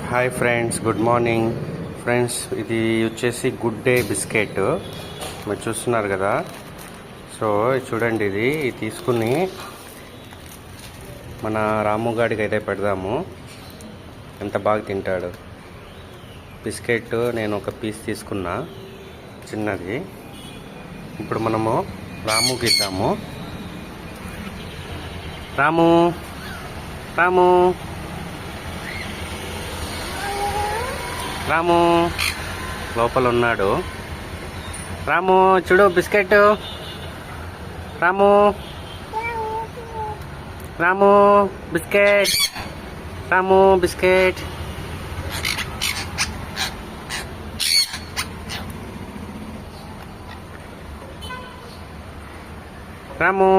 Hi friends, good morning friends. ఇది వచ్చేసి good day biscuit మీరు చూస్తున్నారు కదా. సో చూడండి, ఇది తీసుకుని మన రాము గాడికి అయితే పెడదాము. ఎంత బాగా తింటాడు బిస్కెట్. నేను ఒక పీస్ తీసుకున్నా చిన్నది. ఇప్పుడు మనము రాముకి ఇద్దాము. రాము రాము రాము లోపల ఉన్నాడు. రాము చూడు బిస్కెట్. రాము రాము బిస్కెట్. రాము బిస్కెట్. రాము